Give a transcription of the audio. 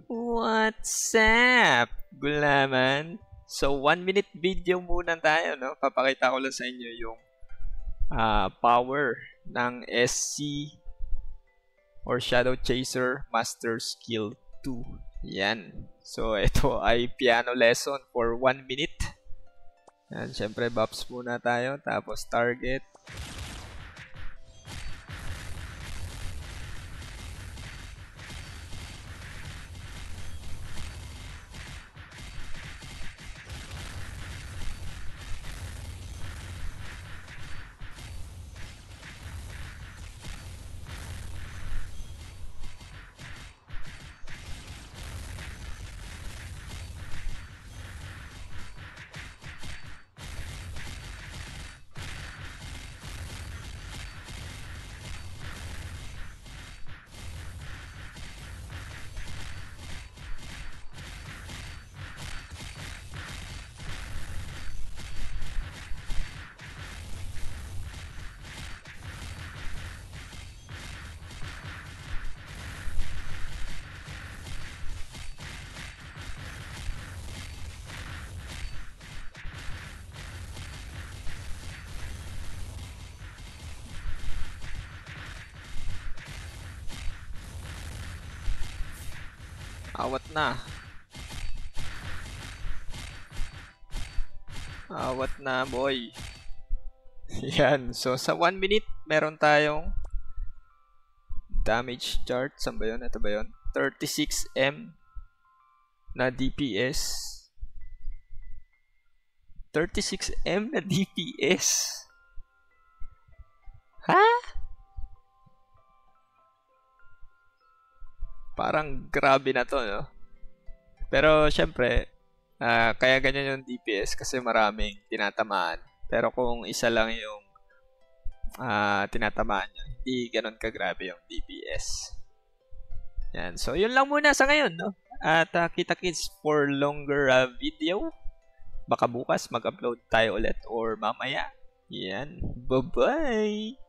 What's up, gulaman? So, 1 minute video muna tayo, no? Papakita ko lang sa inyo yung power ng SC or Shadow Chaser Master Skill 2. Yan. So, ito ay piano lesson for 1 minute. Yan, syempre buffs muna tayo. Tapos target. Awat na. Awat na, boy. Yan. So, sa 1 minute, meron tayong damage chart. Saan ba yun? Ito ba yun? 36M na DPS. 36M na DPS. Ha? Parang grabe na to, no? Pero, syempre, kaya ganyan yung DPS kasi maraming tinatamaan. Pero kung isa lang yung tinatamaan niya, hindi ganun kagrabe yung DPS. Yan. So, yun lang muna sa ngayon, no? At kita-kits for longer video. Baka bukas mag-upload tayo ulit or mamaya. Yan. Bye-bye!